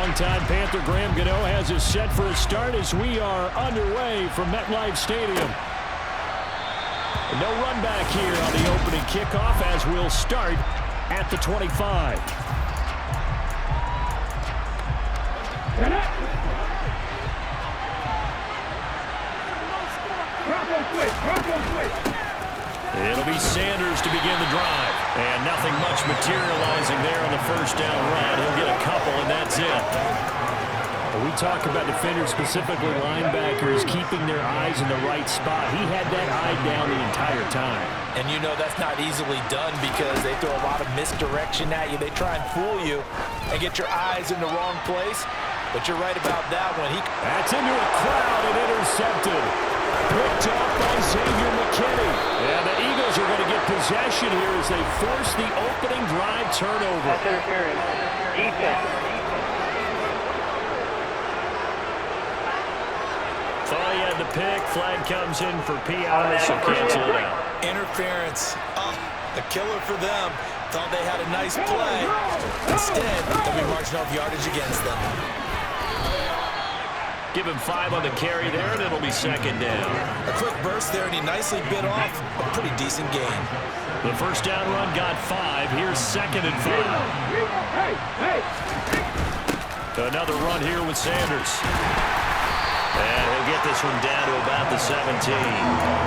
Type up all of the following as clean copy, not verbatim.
Longtime Panther Graham Gano has us set for a start as we are underway from MetLife Stadium. No run back here on the opening kickoff as we'll start at the 25. It'll be Sanders to begin the drive. And nothing much materializing there on the first down run. He'll get a couple, and that's it. We talk about defenders, specifically linebackers, keeping their eyes in the right spot. He had that eye down the entire time. And you know that's not easily done because they throw a lot of misdirection at you. They try and fool you and get your eyes in the wrong place. But you're right about that one. That's into a crowd and intercepted. Picked off by Xavier McKinney. And the Eagles are going to get possession here as they force the opening drive turnover. That's interference. Defense. Thought he had the pick. Flag comes in for PI, so cancel it out. Interference. Oh, a killer for them. Thought they had a nice play. Instead, they'll be marching off yardage against them. Give him 5 on the carry there, and it'll be second down. A quick burst there, and he nicely bit off a pretty decent gain. The first down run got 5. Here's second and 5. Another run here with Sanders. And he'll get this one down to about the 17.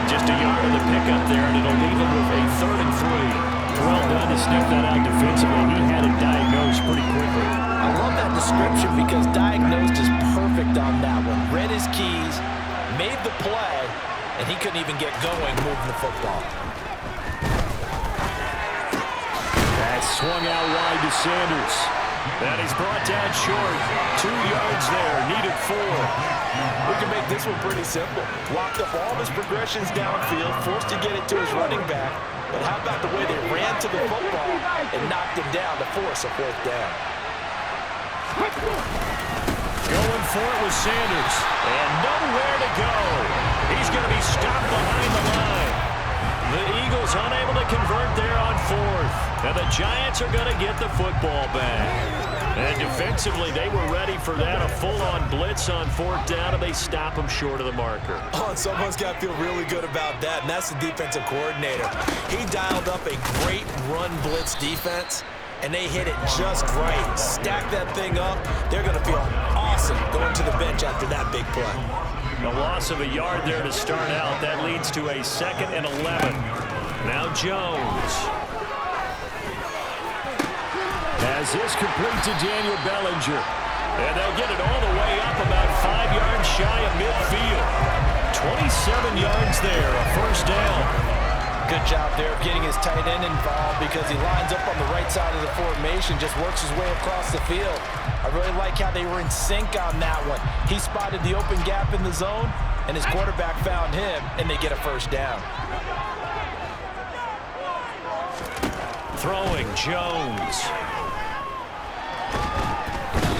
Just a yard of the pickup there, and it'll leave him with a 3rd and 3. Well done to sniff that out defensively. He had it diagnosed pretty quickly. I love that description because diagnosed is perfect on that one. Read his keys, made the play, and he couldn't even get going moving the football. That swung out wide to Sanders. And he's brought down short. 2 yards there, needed 4. We can make this one pretty simple. Locked up all his progressions downfield, forced to get it to his running back. But how about the way they ran to the football and knocked him down to force a 4th down? Going for it with Sanders. And nowhere to go. He's going to be stopped behind the line. The Eagles unable to convert there on 4th. And the Giants are going to get the football back. And defensively, they were ready for that. A full-on blitz on 4th down, and they stop him short of the marker. Oh, and someone's got to feel really good about that, and that's the defensive coordinator. He dialed up a great run blitz defense, and they hit it just right. Stack that thing up. They're going to feel awesome going to the bench after that big play. A loss of a yard there to start out. That leads to a 2nd and 11. Now Jones. As this complete to Daniel Bellinger. And they'll get it all the way up about 5 yards shy of midfield. 27 yards there, a 1st down. Good job there of getting his tight end involved because he lines up on the right side of the formation, just works his way across the field. I really like how they were in sync on that one. He spotted the open gap in the zone, and his quarterback found him, and they get a 1st down. Throwing Jones.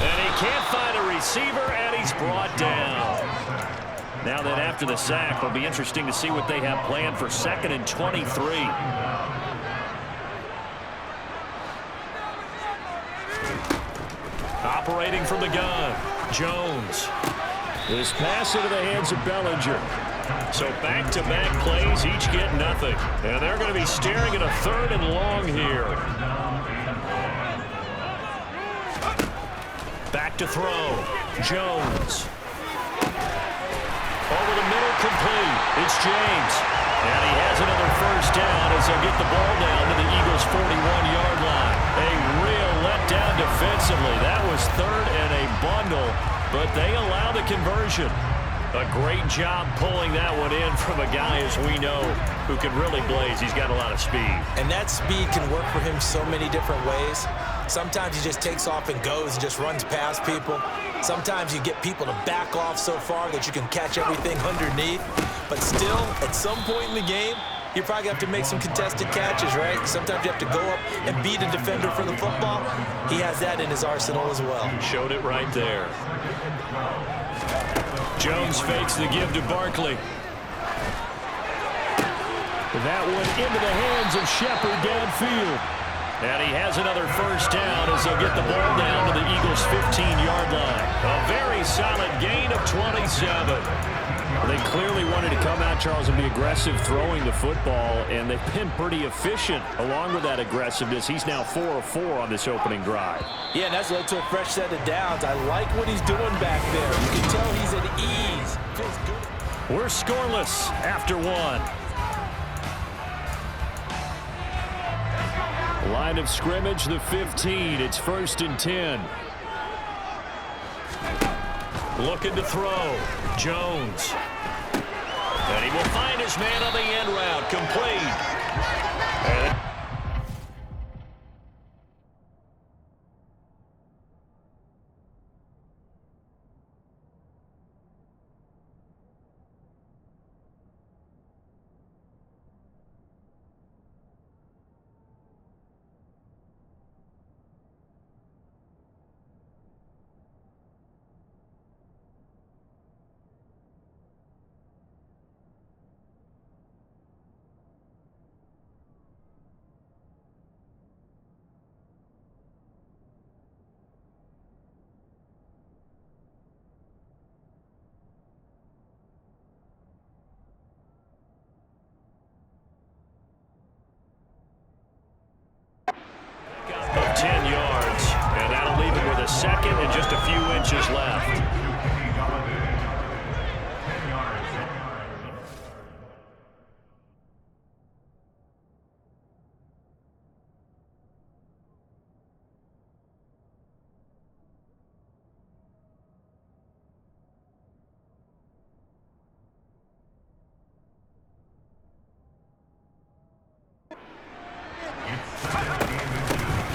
And he can't find a receiver, and he's brought down. Now that after the sack, it'll be interesting to see what they have planned for 2nd and 23. Operating from the gun, Jones. This pass into the hands of Bellinger. So back-to-back plays, each get nothing. And they're going to be staring at a 3rd and long here. Back to throw. Jones. Over the middle, complete. It's James. And he has another 1st down as they'll get the ball down to the Eagles' 41-yard line. A real letdown defensively. That was 3rd and a bundle, but they allow the conversion. A great job pulling that one in from a guy, as we know, who can really blaze. He's got a lot of speed. And that speed can work for him so many different ways. Sometimes he just takes off and goes and just runs past people. Sometimes you get people to back off so far that you can catch everything underneath. But still, at some point in the game, you probably have to make some contested catches, right? Sometimes you have to go up and beat a defender for the football. He has that in his arsenal as well. Showed it right there. Jones fakes the give to Barkley. That one into the hands of Shepard downfield. And he has another first down as they'll get the ball down to the Eagles' 15-yard line. A very solid gain of 27. They clearly wanted to come out, Charles, and be aggressive throwing the football, and they've been pretty efficient along with that aggressiveness. He's now 4 of 4 on this opening drive. Yeah, and that's led to a fresh set of downs. I like what he's doing back there. You can tell he's at ease. Feels good. We're scoreless after one. Line of scrimmage, the 15. It's 1st and 10. Looking to throw. Jones. And he will find his man on the end route. Complete. And of 10 yards, and that'll leave him with a second and just a few inches left.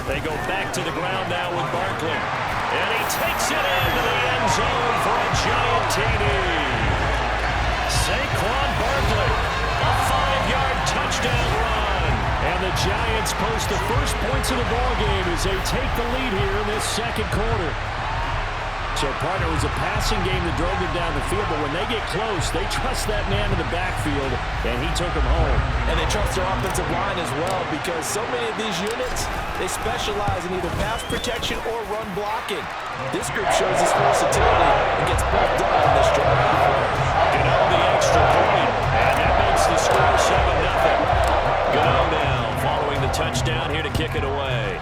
They go back to the ground now with Barkley. And he takes it into the end zone for a giant TD. Saquon Barkley, a 5-yard touchdown run. And the Giants post the first points of the ballgame as they take the lead here in this second quarter. So, partner, it was a passing game that drove them down the field, but when they get close, they trust that man in the backfield, and he took them home. And they trust their offensive line as well, because so many of these units, they specialize in either pass protection or run blocking. This group shows its versatility and gets both done on this drive. Gano the extra point, and that makes the score 7-0. Gano now following the touchdown here to kick it away.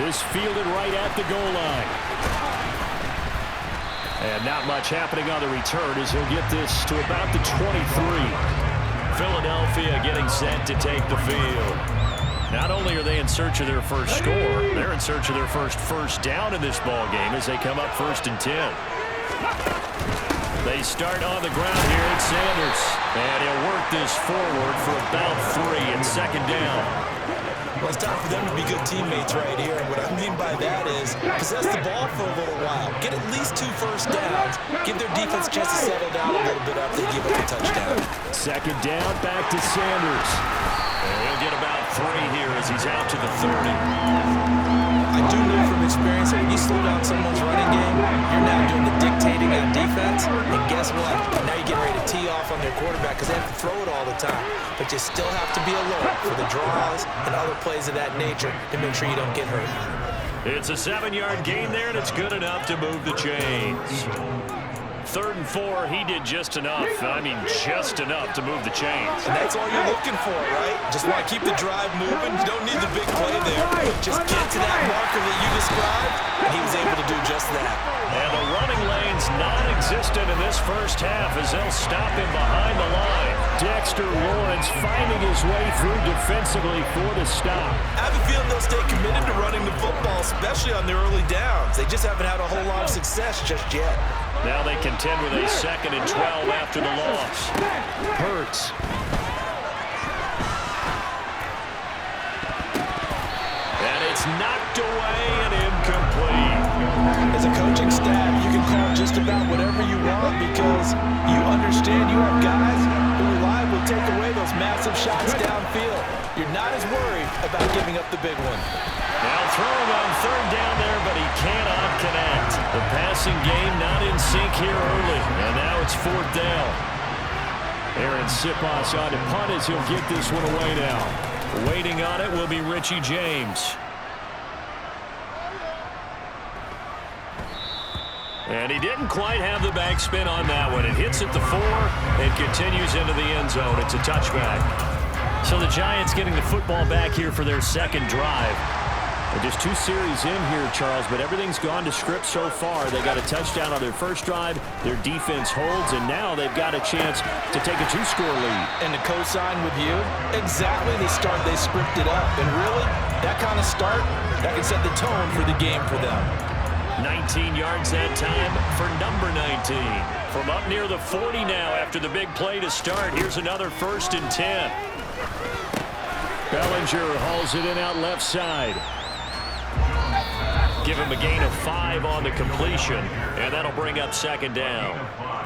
This fielded right at the goal line. And not much happening on the return as he'll get this to about the 23. Philadelphia getting set to take the field. Not only are they in search of their first score, they're in search of their first down in this ball game as they come up 1st and 10. They start on the ground here at Sanders. And he'll work this forward for about 3 and 2nd down. Well, it's time for them to be good teammates right here. And what I mean by that is possess the ball for a little while. Get at least 2 first downs. Give their defense a chance to settle down a little bit after they give up a touchdown. 2nd down, back to Sanders. And he'll get about 3 here as he's out to the 30. I do know from experience that when you slow down someone's running game, you're now doing the dictating on defense. And guess what? Now you're getting ready to tee off on their quarterback because they have to throw it all the time. But you still have to be alert for the draws and other plays of that nature to make sure you don't get hurt. It's a 7-yard gain there, and it's good enough to move the chains. 3rd and 4, he did just enough. I mean, just enough to move the chains. And that's all you're looking for, right? Just want to keep the drive moving. You don't need the big play there. Just get to that marker that you described, and he was able to do just that. And the running lane's non-existent in this first half as they'll stop him behind the line. Dexter Lawrence finding his way through defensively for the stop. I have a feeling they'll stay committed to running the football, especially on their early downs. They just haven't had a whole lot of success just yet. Now they contend with a 2nd and 12 after the loss. Hurts. And it's knocked away and incomplete. As a coaching staff, you can call just about whatever you want because you understand you have guys who reliably take away those massive shots downfield. You're not as worried about giving up the big one. Now throwing on 3rd down there, but he cannot connect. The passing game not in sync here early, and now it's 4th down. Aaron Siposs on to punt as he'll get this one away now. Waiting on it will be Richie James. And he didn't quite have the backspin on that one. It hits at the 4 and continues into the end zone. It's a touchback. So the Giants getting the football back here for their second drive. Just 2 series in here, Charles, but everything's gone to script so far. They got a touchdown on their first drive. Their defense holds, and now they've got a chance to take a 2-score lead. And to co-sign with you, exactly the start they scripted up. And really, that kind of start, that can set the tone for the game for them. 19 yards that time for number 19. From up near the 40 now after the big play to start. Here's another 1st and 10. Bellinger hauls it in out left side. Give him a gain of 5 on the completion, and that'll bring up 2nd down.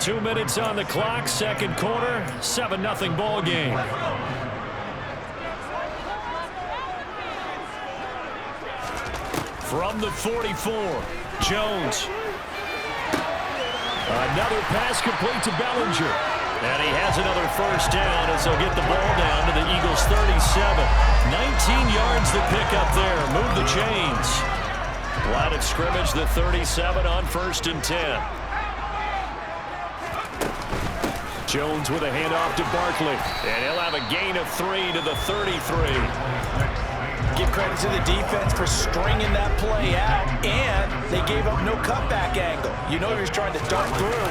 2 minutes on the clock, second quarter, 7-0 ball game. From the 44, Jones. Another pass complete to Bellinger. And he has another 1st down as they'll get the ball down to the Eagles' 37. 19 yards to pick up there. Move the chains. Line of scrimmage, the 37 on 1st and 10. Jones with a handoff to Barkley. And he'll have a gain of 3 to the 33. Give credit to the defense for stringing that play out, and they gave up no cutback angle. You know he was trying to dart through.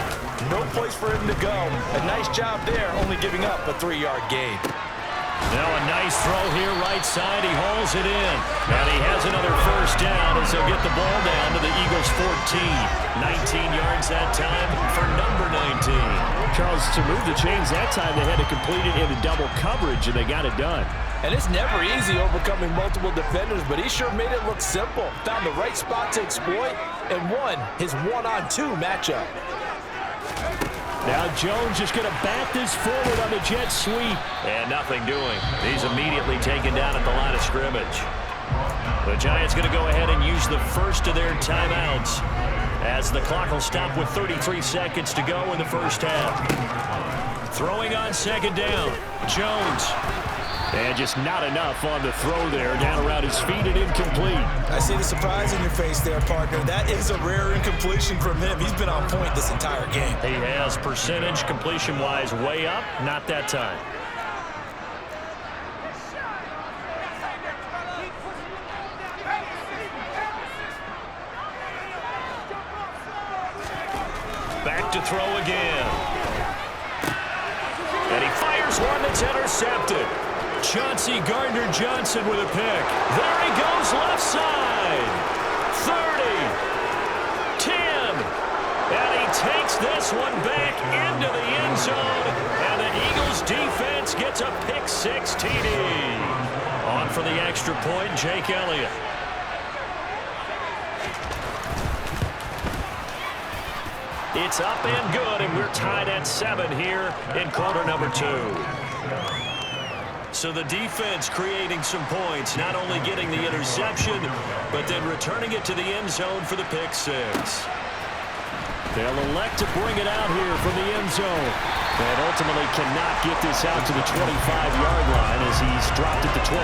No place for him to go. A nice job there, only giving up a 3-yard gain. Now a nice throw here right side. He hauls it in. And he has another 1st down as they'll get the ball down to the Eagles' 14. 19 yards that time for number 19. Charles, to move the chains that time, they had to complete it into double coverage, and they got it done. And it's never easy overcoming multiple defenders, but he sure made it look simple. Found the right spot to exploit and won his 1-on-2 matchup. Now Jones just going to bat this forward on the jet sweep. And nothing doing. He's immediately taken down at the line of scrimmage. The Giants going to go ahead and use the first of their timeouts as the clock will stop with 33 seconds to go in the first half. Throwing on 2nd down. Jones. And just not enough on the throw there. Down around his feet and incomplete. I see the surprise in your face there, partner. That is a rare incompletion from him. He's been on point this entire game. He has percentage completion-wise way up. Not that time. Back to throw again. And he fires one that's intercepted. Chauncey Gardner-Johnson with a pick. There he goes left side. 30. 10. And he takes this one back into the end zone. And the Eagles defense gets a pick 6 TD. On for the extra point, Jake Elliott. It's up and good, and we're tied at 7 here in quarter number 2. So the defense creating some points, not only getting the interception, but then returning it to the end zone for the pick 6. They'll elect to bring it out here from the end zone. And ultimately cannot get this out to the 25-yard line as he's dropped at the 23.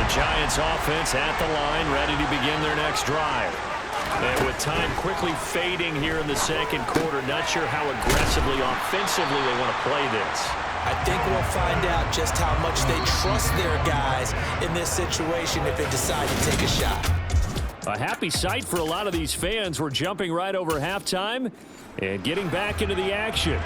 The Giants offense at the line, ready to begin their next drive. And with time quickly fading here in the second quarter, not sure how aggressively, offensively they want to play this. I think we'll find out just how much they trust their guys in this situation if they decide to take a shot. A happy sight for a lot of these fans. We're jumping right over halftime and getting back into the action.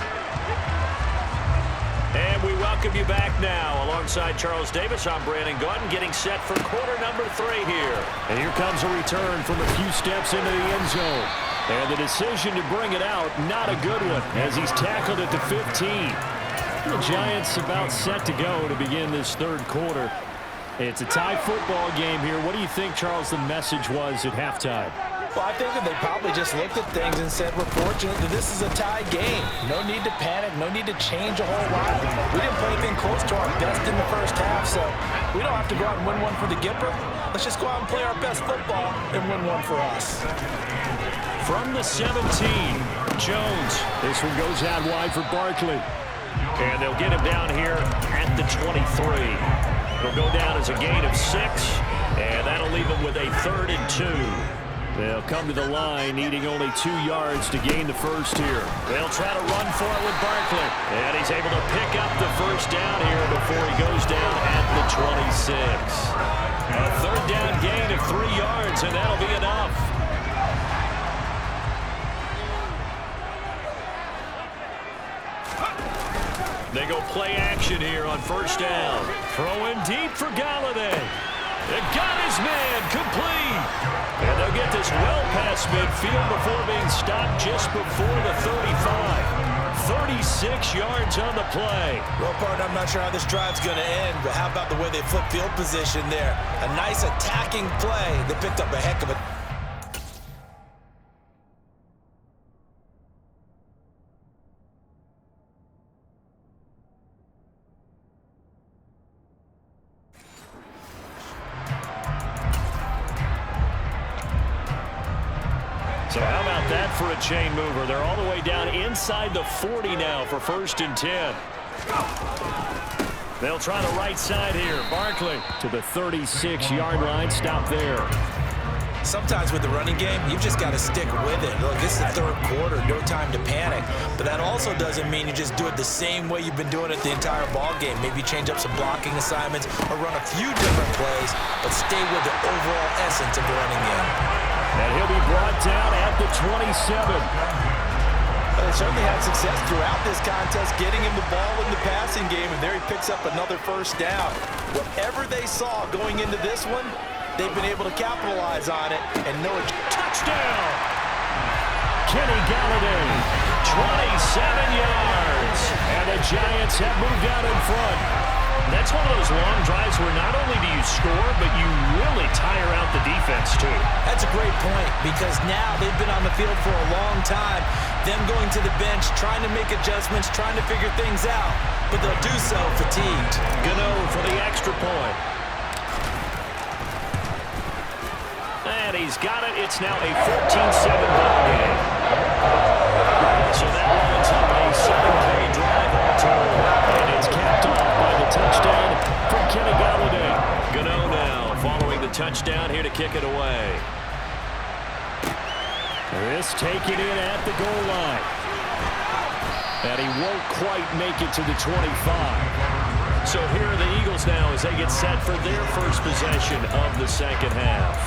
And we welcome you back now. Alongside Charles Davis, I'm Brandon Gautin, getting set for quarter number 3 here. And here comes a return from a few steps into the end zone. And the decision to bring it out, not a good one, as he's tackled at the 15. The Giants about set to go to begin this third quarter. It's a tie football game here. What do you think, Charles, the message was at halftime? Well, I think that they probably just looked at things and said, we're fortunate that this is a tie game. No need to panic. No need to change a whole lot. We didn't play anything close to our best in the first half, so we don't have to go out and win one for the Gipper. let's just go out and play our best football and win one for us. From the 17, Jones. This one goes out wide for Barkley. And they'll get him down here at the 23. It'll go down as a gain of 6, and that'll leave him with a 3rd and 2. They'll come to the line needing only 2 yards to gain the first here. They'll try to run for it with Barkley. And he's able to pick up the first down here before he goes down at the 26. A 3rd down gain of 3 yards, and that'll be enough. They go play action here on first down. Throwing deep for Galladay. They got his man complete. And they'll get this well past midfield before being stopped just before the 35. 36 yards on the play. Well, partner, I'm not sure how this drive's going to end, but how about the way they flip field position there? A nice attacking play. They picked up a heck of a... So how about that for a chain mover? They're all the way down inside the 40 now for 1st and 10. They'll try the right side here. Barkley to the 36-yard line. Stop there. Sometimes with the running game, you've just got to stick with it. Look, this is the 3rd quarter, no time to panic. But that also doesn't mean you just do it the same way you've been doing it the entire ball game. Maybe change up some blocking assignments or run a few different plays, but stay with the overall essence of the running game. And he'll be brought down at the 27. They certainly had success throughout this contest, getting him the ball in the passing game, and there he picks up another first down. Whatever they saw going into this one, they've been able to capitalize on it and know it. Touchdown! Kenny Galladay, 27 yards. And the Giants have moved out in front. That's one of those long drives where not only do you score, but you really tire out the defense, too. That's a great point, because now they've been on the field for a long time. Them going to the bench, trying to make adjustments, trying to figure things out. But they'll do so fatigued. Gano for the extra point. And he's got it. It's now a 14-7 ball game. So that lines up a 7-play drive all told. And it's capped off by the touchdown from Kenny Galladay. Gano now following the touchdown here to kick it away. This taken in at the goal line. And he won't quite make it to the 25. So here are the Eagles now as they get set for their first possession of the second half.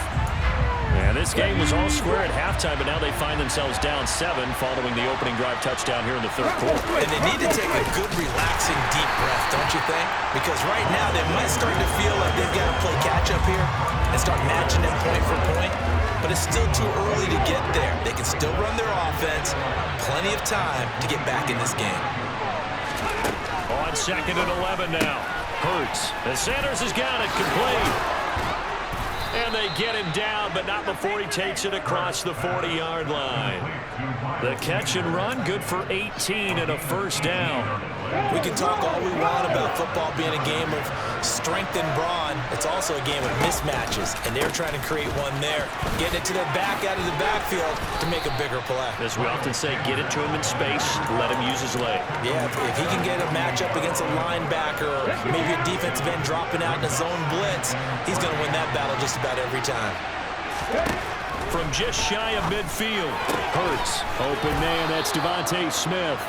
And this game was all square at halftime, but now they find themselves down 7 following the opening drive touchdown here in the 3rd quarter. And they need to take a good, relaxing, deep breath, don't you think? Because right now they might start to feel like they've got to play catch-up here and start matching it point for point. But it's still too early to get there. They can still run their offense. Plenty of time to get back in this game. On 2nd and 11 now. Hurts. And Sanders has got it complete. And they get him down, but not before he takes it across the 40-yard line. The catch and run, good for 18 and a first down. We can talk all we want about football being a game of strength and brawn. It's also a game of mismatches, and they're trying to create one there. Getting it to their back out of the backfield to make a bigger play. As we often say, get it to him in space, let him use his leg. Yeah, if he can get a matchup against a linebacker or maybe a defensive end dropping out in a zone blitz, he's going to win that battle just about every time. From just shy of midfield, Hurts, open man, that's Devontae Smith.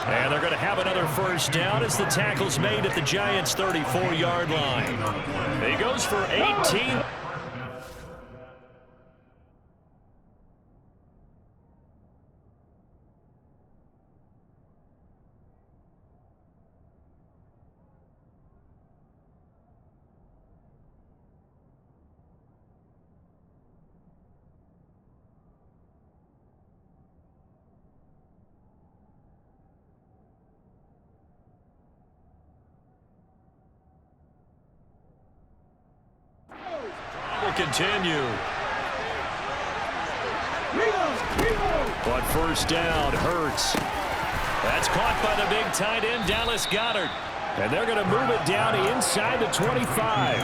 And they're going to have another first down as the tackle's made at the Giants' 34-yard line. He goes for 18. Continue. But first down, Hurts. That's caught by the big tight end, Dallas Goedert. And they're going to move it down inside the 25.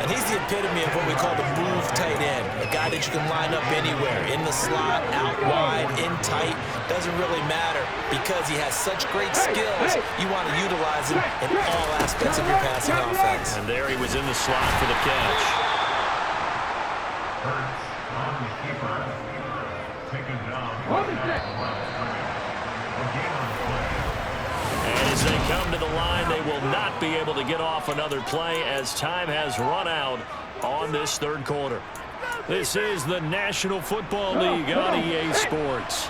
And he's the epitome of what we call the move tight end. A guy that you can line up anywhere, in the slot, out wide, in tight. Doesn't really matter because he has such great skills. You want to utilize him in all aspects of your passing offense. And there he was in the slot for the catch. And as they come to the line, they will not be able to get off another play as time has run out on this third quarter. This is the National Football League on EA Sports.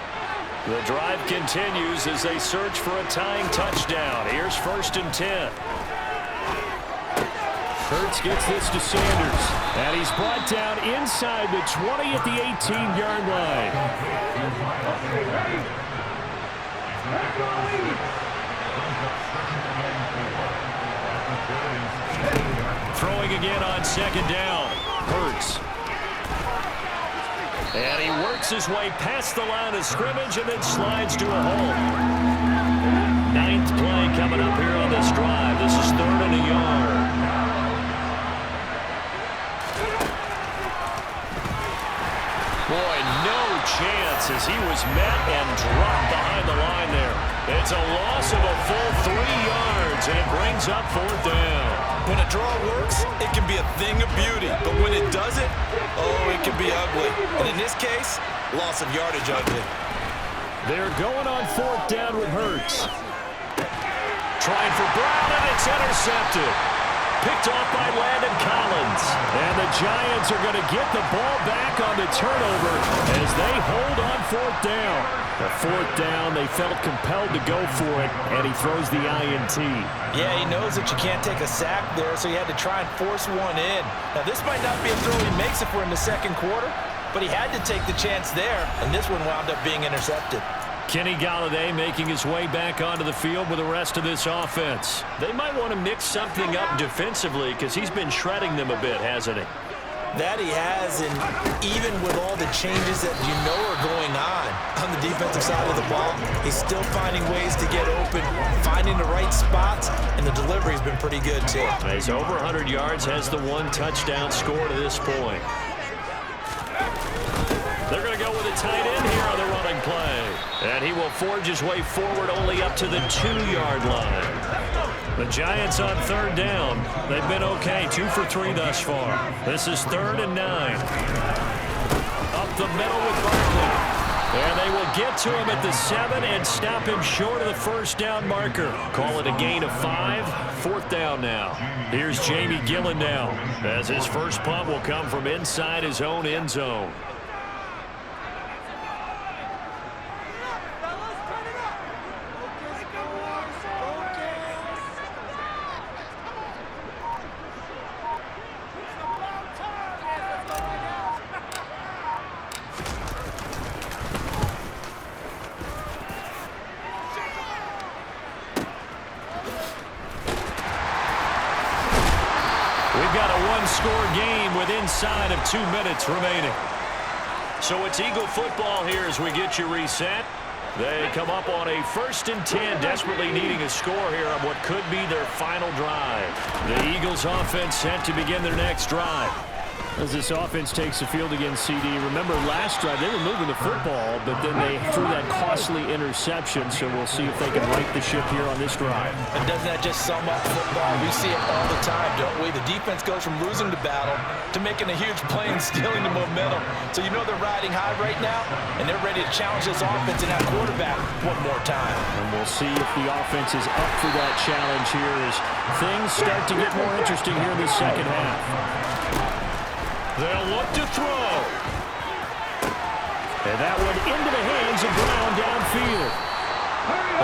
The drive continues as they search for a tying touchdown. Here's 1st and 10. Hurts gets this to Sanders. And he's brought down inside the 20 at the 18-yard line. Throwing again on 2nd down. Hurts. And he works his way past the line of scrimmage and then slides to a hole. 9th play coming up here on this drive. This is 3rd and a yard. Boy, no chance as he was met and dropped behind the line there. It's a loss of a full 3 yards, and it brings up 4th down. When a draw works, it can be a thing of beauty. But when it doesn't, oh, it can be ugly. And in this case, loss of yardage ugly. They're going on 4th down with Hurts. Trying for Brown, and it's intercepted. Picked off by Landon Collins. And the Giants are going to get the ball back on the turnover as they hold on 4th down. The 4th down, they felt compelled to go for it, and he throws the INT. Yeah, he knows that you can't take a sack there, so he had to try and force one in. Now, this might not be a throw he makes if we're in the 2nd quarter, but he had to take the chance there, and this one wound up being intercepted. Kenny Golladay making his way back onto the field with the rest of this offense. They might want to mix something up defensively because he's been shredding them a bit, hasn't he? That he has, and even with all the changes that you know are going on the defensive side of the ball, he's still finding ways to get open, finding the right spots, and the delivery's been pretty good, too. He's over 100 yards, has the 1 touchdown score to this point. They're going to go with a tight end here on the running play. And he will forge his way forward only up to the 2-yard line. The Giants on 3rd down. They've been okay, 2 for 3 thus far. This is 3rd and 9. Up the middle with Barkley. And they will get to him at the 7 and stop him short of the 1st down marker. Call it a gain of 5. 4th down now. Here's Jamie Gillen now, as his first punt will come from inside his own end zone. Score game with inside of 2 minutes remaining. So it's Eagle football here as we get you reset. They come up on a 1st and 10, desperately needing a score here on what could be their final drive. The Eagles offense set to begin their next drive. As this offense takes the field against CD, remember last drive they were moving the football, but then they threw that costly interception, so we'll see if they can right the ship here on this drive. And doesn't that just sum up football? We see it all the time, don't we? The defense goes from losing the battle to making a huge play and stealing the momentum. So you know they're riding high right now, and they're ready to challenge this offense and that quarterback one more time. And we'll see if the offense is up for that challenge here as things start to get more interesting here in the second half. They'll look to throw. And that one into the hands of Brown downfield.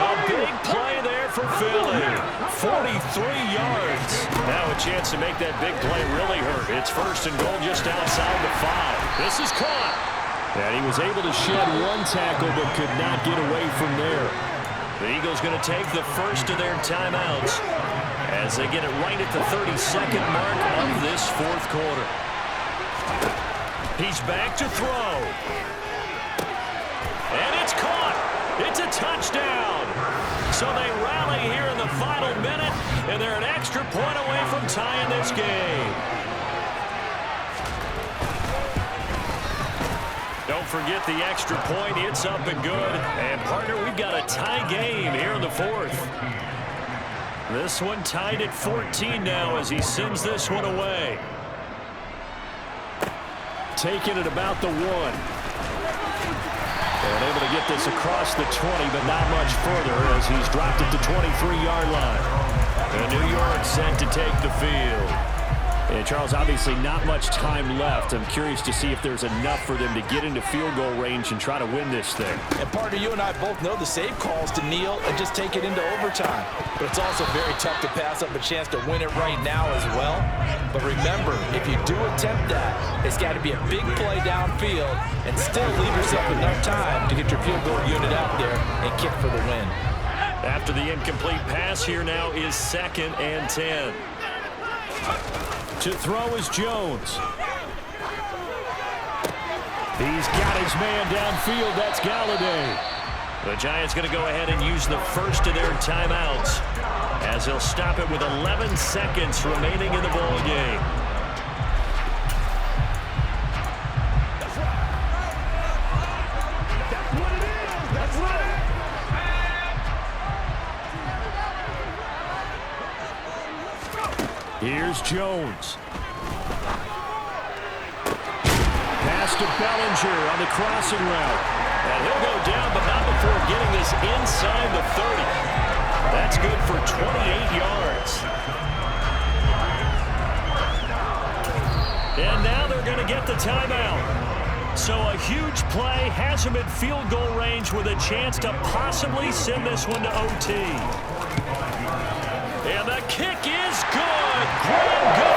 A big play there for Philly. 43 yards. Now a chance to make that big play really hurt. It's 1st and goal just outside the 5. This is caught. And he was able to shed 1 tackle but could not get away from there. The Eagles going to take the first of their timeouts as they get it right at the 32nd mark of this 4th quarter. He's back to throw. And it's caught. It's a touchdown. So they rally here in the final minute, and they're an extra point away from tying this game. Don't forget the extra point. It's up and good. And, partner, we've got a tie game here in the fourth. This one tied at 14 now as he sends this one away. Taking it about the 1. And able to get this across the 20, but not much further as he's dropped it to 23-yard line. And New York set to take the field. And, Charles, obviously not much time left. I'm curious to see if there's enough for them to get into field goal range and try to win this thing. And, partner, you and I both know the save calls to kneel and just take it into overtime. But it's also very tough to pass up a chance to win it right now as well. But remember, if you do attempt that, it's got to be a big play downfield and still leave yourself enough time to get your field goal unit out there and kick for the win. After the incomplete pass, here now is 2nd and 10. To throw is Jones. He's got his man downfield. That's Galladay. The Giants going to go ahead and use the first of their timeouts as he'll stop it with 11 seconds remaining in the ball game. Here's Jones. Pass to Bellinger on the crossing route. And he'll go down, but not before getting this inside the 30. That's good for 28 yards. And now they're going to get the timeout. So a huge play has him in field goal range with a chance to possibly send this one to OT. And the kick is good. Graham good.